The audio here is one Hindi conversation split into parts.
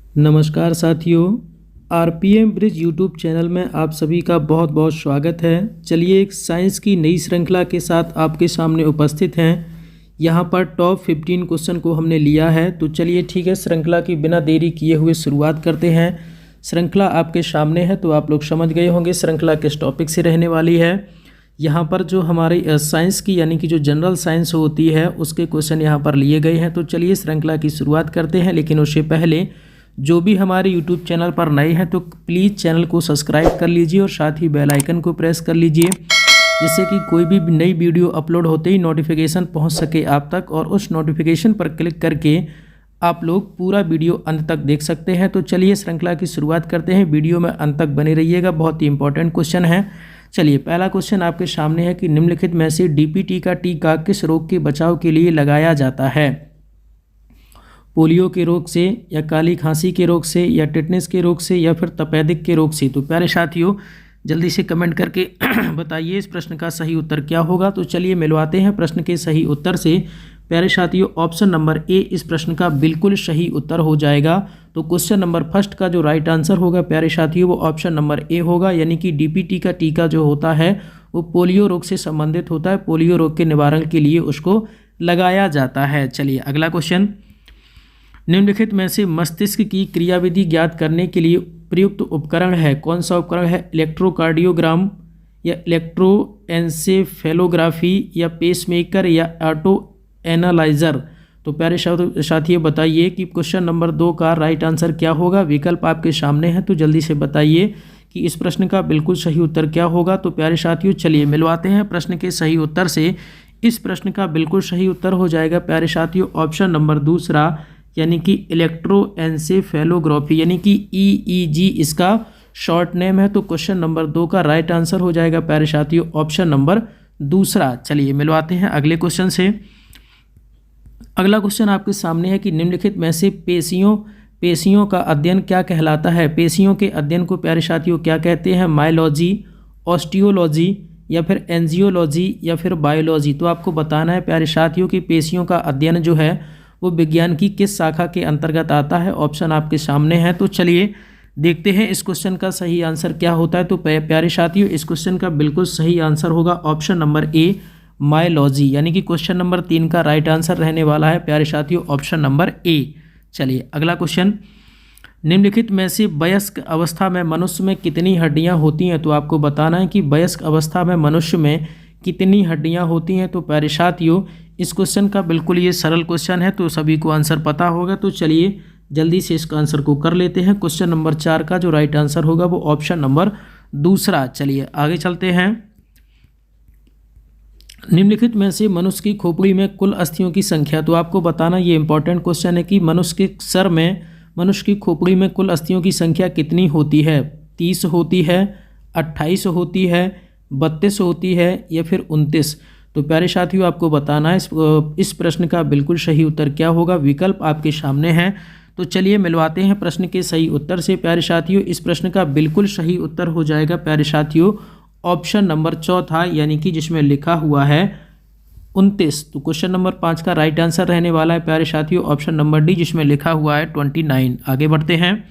नमस्कार साथियों, आरपीएम ब्रिज यूट्यूब चैनल में आप सभी का बहुत बहुत स्वागत है। चलिए एक साइंस की नई श्रृंखला के साथ आपके सामने उपस्थित हैं। यहाँ पर टॉप 15 क्वेश्चन को हमने लिया है। तो चलिए ठीक है, श्रृंखला की बिना देरी किए हुए शुरुआत करते हैं। श्रृंखला आपके सामने है तो आप लोग समझ गए होंगे श्रृंखला किस टॉपिक से रहने वाली है। यहाँ पर जो हमारी साइंस की यानी कि जो जनरल साइंस होती है उसके क्वेश्चन यहाँ पर लिए गए हैं। तो चलिए श्रृंखला की शुरुआत करते हैं, लेकिन उससे पहले जो भी हमारे YouTube चैनल पर नए हैं तो प्लीज़ चैनल को सब्सक्राइब कर लीजिए और साथ ही बेल आइकन को प्रेस कर लीजिए, जिससे कि कोई भी नई वीडियो अपलोड होते ही नोटिफिकेशन पहुंच सके आप तक, और उस नोटिफिकेशन पर क्लिक करके आप लोग पूरा वीडियो अंत तक देख सकते हैं। तो चलिए श्रृंखला की शुरुआत करते हैं, वीडियो में अंत तक बने रहिएगा, बहुत ही इंपॉर्टेंट क्वेश्चन है। चलिए पहला क्वेश्चन आपके सामने है कि निम्नलिखित में से डीपीटी का टीका किस रोग के बचाव के लिए लगाया जाता है? पोलियो के रोग से, या काली खांसी के रोग से, या टिटनेस के रोग से, या फिर तपेदिक के रोग से? तो प्यारे साथियों जल्दी से कमेंट करके बताइए इस प्रश्न का सही उत्तर क्या होगा। तो चलिए मिलवाते हैं प्रश्न के सही उत्तर से। प्यारे साथियों ऑप्शन नंबर ए इस प्रश्न का बिल्कुल सही उत्तर हो जाएगा। तो क्वेश्चन नंबर फर्स्ट का जो राइट आंसर होगा प्यारे साथियों वो ऑप्शन नंबर ए होगा, यानी कि डीपीटी का टीका जो होता है वो पोलियो रोग से संबंधित होता है। पोलियो रोग के निवारण के लिए उसको लगाया जाता है। चलिए अगला क्वेश्चन, निम्नलिखित में से मस्तिष्क की क्रियाविधि ज्ञात करने के लिए प्रयुक्त उपकरण है? कौन सा उपकरण है? इलेक्ट्रोकार्डियोग्राम, या इलेक्ट्रोएन्सेफेलोग्राफी, या पेसमेकर, या ऑटो एनालाइजर? तो प्यारे साथियों बताइए कि क्वेश्चन नंबर 2 का राइट आंसर क्या होगा। विकल्प आपके सामने है तो जल्दी से बताइए कि इस प्रश्न का बिल्कुल सही उत्तर क्या होगा। तो प्यारे साथियों चलिए मिलवाते हैं प्रश्न के सही उत्तर से। इस प्रश्न का बिल्कुल सही उत्तर हो जाएगा प्यारे साथियों ऑप्शन नंबर दूसरा, यानी कि इलेक्ट्रोएन्सेफेलोग्राफी, यानी कि EEG इसका शॉर्ट नेम है। तो क्वेश्चन नंबर 2 का राइट आंसर हो जाएगा प्यारे साथियों ऑप्शन नंबर दूसरा। चलिए मिलवाते हैं अगले क्वेश्चन से। अगला क्वेश्चन आपके सामने है कि निम्नलिखित में से पेशियों का अध्ययन क्या कहलाता है? पेशियों के अध्ययन को प्यारे साथियों क्या कहते हैं? मायोलॉजी, ऑस्टियोलॉजी, या फिर एंजियोलॉजी, या फिर बायोलॉजी? तो आपको बताना है प्यारे साथियों कि पेशियों का अध्ययन जो है वो विज्ञान की किस शाखा के अंतर्गत आता है। ऑप्शन आपके सामने है। तो चलिए देखते हैं इस क्वेश्चन का सही आंसर क्या होता है। तो प्यारे साथियों इस क्वेश्चन का बिल्कुल सही आंसर होगा ऑप्शन नंबर ए, मायोलॉजी, यानी कि क्वेश्चन नंबर 3 का राइट आंसर रहने वाला है प्यारे साथियों ऑप्शन नंबर ए। चलिए अगला क्वेश्चन, निम्नलिखित में से वयस्क अवस्था में मनुष्य में कितनी हड्डियां होती हैं? तो आपको बताना है कि वयस्क अवस्था में मनुष्य में कितनी हड्डियां होती हैं। तो प्यारे साथियों इस क्वेश्चन का बिल्कुल ये सरल क्वेश्चन है तो सभी को आंसर पता होगा। तो चलिए जल्दी से इसका आंसर को कर लेते हैं। क्वेश्चन नंबर 4 का जो राइट आंसर होगा वो ऑप्शन नंबर दूसरा। चलिए आगे चलते हैं। निम्नलिखित में से मनुष्य की खोपड़ी में कुल अस्थियों की संख्या? तो आपको बताना ये इंपॉर्टेंट क्वेश्चन है कि मनुष्य के सर में, मनुष्य की खोपड़ी में कुल अस्थियों की संख्या कितनी होती है? 30 होती है, 28 होती है, 32 होती है, या फिर 29? तो प्यारे साथियों आपको बताना है इस प्रश्न का बिल्कुल सही उत्तर क्या होगा। विकल्प आपके सामने हैं। तो चलिए मिलवाते हैं प्रश्न के सही उत्तर से। प्यारे साथियों इस प्रश्न का बिल्कुल सही उत्तर हो जाएगा प्यारे साथियों ऑप्शन नंबर चौथा, यानी कि जिसमें लिखा हुआ है 29। तो क्वेश्चन नंबर 5 का राइट आंसर रहने वाला है प्यारे साथियों ऑप्शन नंबर डी, जिसमें लिखा हुआ है 29। आगे बढ़ते हैं।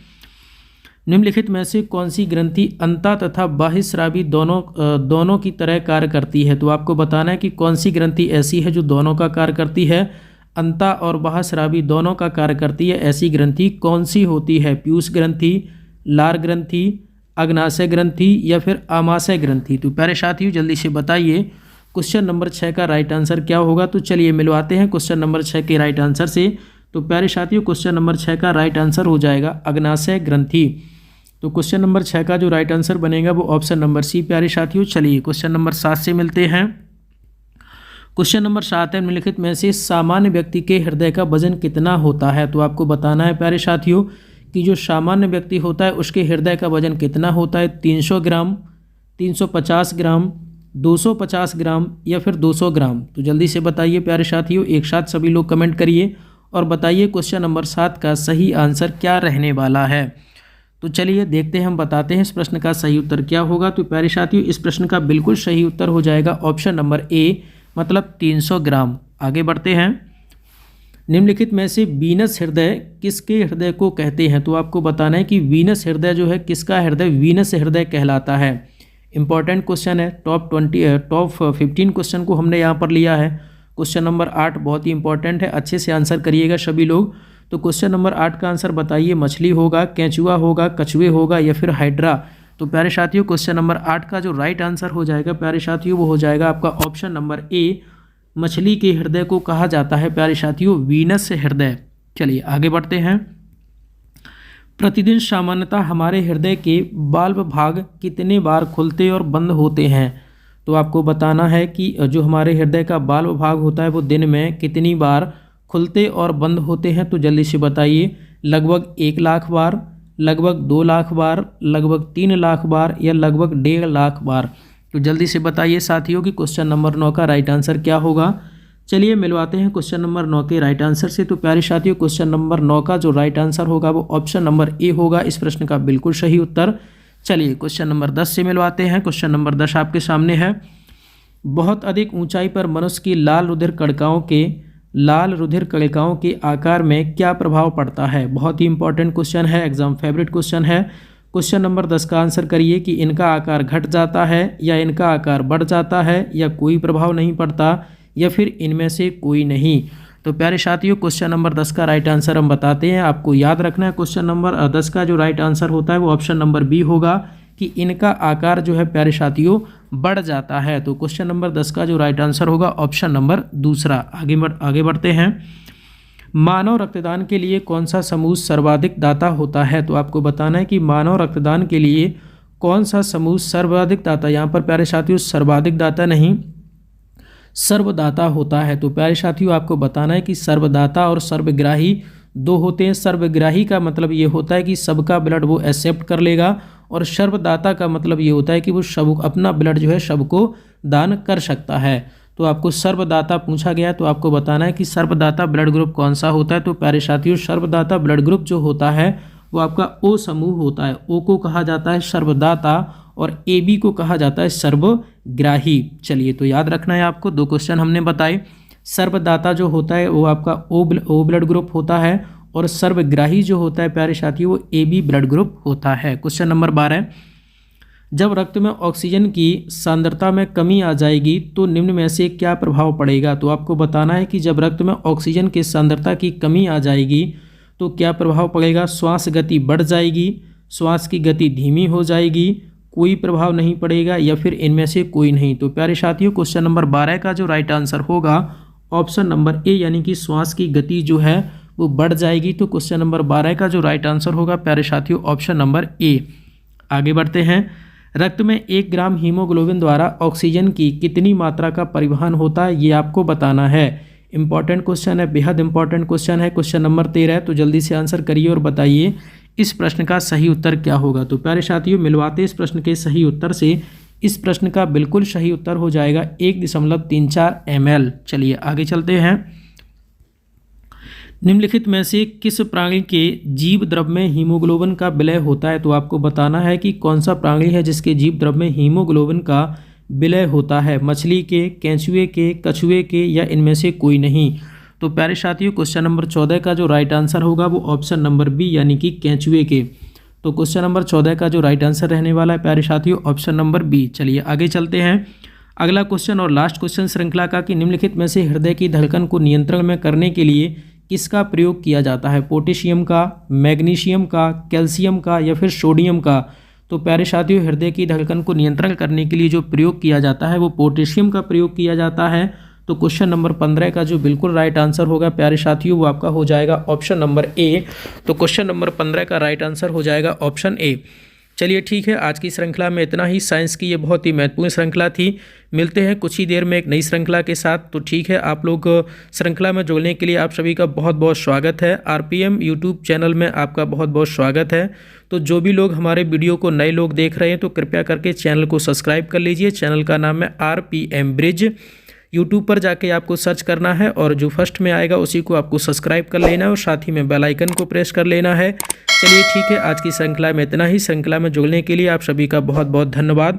निम्नलिखित में से कौन सी ग्रंथि अंता तथा बाह्यस्रावी दोनों की तरह कार्य करती है? तो आपको बताना है कि कौन सी ग्रंथि ऐसी है जो दोनों का कार्य करती है? अंता और बाह्यस्रावी दोनों का कार्य करती है, ऐसी ग्रंथि कौन सी होती है? पीयूष ग्रंथि, लार ग्रंथि, अग्नाशय ग्रंथि, या फिर आमाशय ग्रंथि? तो प्यारे साथियों जल्दी से बताइए क्वेश्चन नंबर 6 का राइट आंसर क्या होगा। तो चलिए मिलवाते हैं क्वेश्चन नंबर 6 के राइट आंसर से। तो प्यारे साथियों क्वेश्चन नंबर 6 का राइट आंसर हो जाएगा अग्नाशय ग्रंथि। तो क्वेश्चन नंबर 6 का जो राइट आंसर बनेगा वो ऑप्शन नंबर सी प्यारे साथियों। चलिए क्वेश्चन नंबर 7 से मिलते हैं। क्वेश्चन नंबर 7 है, निम्नलिखित में से सामान्य व्यक्ति के हृदय का वजन कितना होता है? तो आपको बताना है प्यारे साथियों कि जो सामान्य व्यक्ति होता है उसके हृदय का वजन कितना होता है? 300 ग्राम, 350 ग्राम, 250 ग्राम, या फिर 200 ग्राम? तो जल्दी से बताइए प्यारे साथियों, एक साथ सभी लोग कमेंट करिए और बताइए क्वेश्चन नंबर 7 का सही आंसर क्या रहने वाला है। तो चलिए देखते हैं, हम बताते हैं इस प्रश्न का सही उत्तर क्या होगा। तो प्यारे साथियों इस प्रश्न का बिल्कुल सही उत्तर हो जाएगा ऑप्शन नंबर ए, मतलब 300 ग्राम। आगे बढ़ते हैं। निम्नलिखित में से वीनस हृदय किसके हृदय को कहते हैं? तो आपको बताना है कि वीनस हृदय जो है किसका हृदय वीनस हृदय कहलाता है। इंपॉर्टेंट क्वेश्चन है, टॉप 15 क्वेश्चन को हमने यहाँ पर लिया है। क्वेश्चन नंबर 8 बहुत ही इंपॉर्टेंट है, अच्छे से आंसर करिएगा सभी लोग। तो क्वेश्चन नंबर 8 का आंसर बताइए, मछली होगा, केंचुआ होगा, कछुए होगा या फिर हाइड्रा। तो प्यारे साथियों क्वेश्चन नंबर 8 का जो राइट आंसर हो जाएगा प्यारे साथियों वो हो जाएगा आपका ऑप्शन नंबर ए, मछली के हृदय को कहा जाता है प्यारे साथियों वीनस हृदय। चलिए आगे बढ़ते हैं। प्रतिदिन सामान्यतः हमारे हृदय के वाल्व भाग कितने बार खुलते और बंद होते हैं? तो आपको बताना है कि जो हमारे हृदय का वाल्व भाग होता है वो दिन में कितनी बार खुलते और बंद होते हैं? तो जल्दी से बताइए। लगभग 1 लाख बार, लगभग 2 लाख बार, लगभग 3 लाख बार या लगभग 1.5 लाख बार। तो जल्दी से बताइए साथियों कि क्वेश्चन नंबर 9 का राइट आंसर क्या होगा। चलिए मिलवाते हैं क्वेश्चन नंबर 9 के राइट आंसर से। तो प्यारे साथियों क्वेश्चन नंबर 9 का जो राइट आंसर होगा वो ऑप्शन नंबर ए होगा इस प्रश्न का बिल्कुल सही उत्तर। चलिए क्वेश्चन नंबर 10 से मिलवाते हैं। क्वेश्चन नंबर 10 आपके सामने है। बहुत अधिक ऊंचाई पर मनुष्य की लाल रुधिर कणिकाओं के आकार में क्या प्रभाव पड़ता है? बहुत ही इंपॉर्टेंट क्वेश्चन है, एग्जाम फेवरेट क्वेश्चन है। क्वेश्चन नंबर 10 का आंसर करिए कि इनका आकार घट जाता है या इनका आकार बढ़ जाता है या कोई प्रभाव नहीं पड़ता या फिर इनमें से कोई नहीं। तो प्यारे साथियों क्वेश्चन नंबर 10 का राइट आंसर हम बताते हैं। आपको याद रखना है क्वेश्चन नंबर 10 का जो राइट आंसर होता है वो ऑप्शन नंबर बी होगा कि इनका आकार जो है प्यारे साथियों बढ़ जाता है। तो क्वेश्चन नंबर 10 का जो राइट आंसर होगा ऑप्शन नंबर दूसरा। आगे बढ़ते हैं। मानव रक्तदान के लिए कौन सा समूह सर्वाधिक दाता होता है? तो आपको बताना है कि मानव रक्तदान के लिए कौन सा समूह सर्वाधिक दाता, यहाँ पर प्यारे साथियों सर्वाधिक दाता नहीं सर्वदाता होता है। तो प्यारे साथियों आपको बताना है कि सर्वदाता और सर्वग्राही दो होते हैं। सर्वग्राही का मतलब ये होता है कि सबका ब्लड वो एक्सेप्ट कर लेगा और सर्वदाता का मतलब ये होता है कि वो सब अपना ब्लड जो है सबको दान कर सकता है। तो आपको सर्वदाता पूछा गया तो आपको बताना है कि सर्वदाता ब्लड ग्रुप कौन सा होता है। तो प्यारे साथियों सर्वदाता ब्लड ग्रुप जो होता है वो आपका ओ समूह होता है। ओ को कहा जाता है सर्वदाता और ए बी को कहा जाता है सर्वग्राही। चलिए तो याद रखना है आपको, 2 क्वेश्चन हमने बताए। सर्वदाता जो होता है वो आपका ओ ब्लड ग्रुप होता है और सर्वग्राही जो होता है प्यारे साथियों वो ए बी ब्लड ग्रुप होता है। क्वेश्चन नंबर 12, जब रक्त में ऑक्सीजन की सांद्रता में कमी आ जाएगी तो निम्न में से क्या प्रभाव पड़ेगा? तो आपको बताना है कि जब रक्त में ऑक्सीजन की सांद्रता की कमी आ जाएगी तो क्या प्रभाव पड़ेगा? श्वास गति बढ़ जाएगी, श्वास की गति धीमी हो जाएगी, कोई प्रभाव नहीं पड़ेगा या फिर इनमें से कोई नहीं। तो प्यारे साथियों क्वेश्चन नंबर 12 का जो राइट आंसर होगा ऑप्शन नंबर ए यानी कि श्वास की गति जो है वो बढ़ जाएगी। तो क्वेश्चन नंबर 12 का जो राइट आंसर होगा प्यारे साथियों ऑप्शन नंबर ए। आगे बढ़ते हैं। रक्त में 1 ग्राम हीमोग्लोबिन द्वारा ऑक्सीजन की कितनी मात्रा का परिवहन होता है ये आपको बताना है। इंपॉर्टेंट क्वेश्चन है, बेहद इंपॉर्टेंट क्वेश्चन है। क्वेश्चन नंबर 13 तो जल्दी से आंसर करिए और बताइए इस प्रश्न का सही उत्तर क्या होगा। तो प्यारे साथियों मिलवाते इस प्रश्न के सही उत्तर से। इस प्रश्न का बिल्कुल सही उत्तर हो जाएगा 1.34 ml। चलिए आगे चलते हैं। निम्नलिखित में से किस प्राणी के जीव द्रव में हीमोग्लोबिन का विलय होता है? तो आपको बताना है कि कौन सा प्राणी है जिसके जीव द्रव में हीमोग्लोबिन का विलय होता है। मछली के, केंचुए के, कछुए के या इनमें से कोई नहीं। तो प्यारे साथियों क्वेश्चन नंबर 14 का जो राइट आंसर होगा वो ऑप्शन नंबर बी यानी कि केंचुए के। तो क्वेश्चन नंबर 14 का जो राइट आंसर रहने वाला है प्यारे साथियों ऑप्शन नंबर बी। चलिए आगे चलते हैं। अगला क्वेश्चन और लास्ट क्वेश्चन श्रृंखला का कि निम्नलिखित में से हृदय की धड़कन को नियंत्रण में करने के लिए किसका प्रयोग किया जाता है? पोटेशियम का, मैग्नीशियम का, कैल्शियम का या फिर सोडियम का। तो प्यारे साथियों हृदय की धड़कन को नियंत्रण करने के लिए जो प्रयोग किया जाता है वो पोटेशियम का प्रयोग किया जाता है। तो क्वेश्चन नंबर 15 का जो बिल्कुल राइट आंसर होगा प्यारे साथियों वो आपका हो जाएगा ऑप्शन नंबर ए। तो क्वेश्चन नंबर 15 का राइट आंसर हो जाएगा ऑप्शन ए। चलिए ठीक है, आज की श्रृंखला में इतना ही। साइंस की ये बहुत ही महत्वपूर्ण श्रृंखला थी। मिलते हैं कुछ ही देर में एक नई श्रृंखला के साथ। तो ठीक है, आप लोग श्रृंखला में जुड़ने के लिए आप सभी का बहुत बहुत स्वागत है। आरपीएम यूट्यूब चैनल में आपका बहुत बहुत स्वागत है। तो जो भी लोग हमारे वीडियो को नए लोग देख रहे हैं तो कृपया करके चैनल को सब्सक्राइब कर लीजिए। चैनल का नाम है आरपीएम ब्रिज। यूट्यूब पर जाके आपको सर्च करना है और जो फर्स्ट में आएगा उसी को आपको सब्सक्राइब कर लेना है और साथ ही में बेल आइकन को प्रेस कर लेना है। चलिए ठीक है, आज की श्रृंखला में इतना ही। श्रृंखला में जुड़ने के लिए आप सभी का बहुत बहुत धन्यवाद।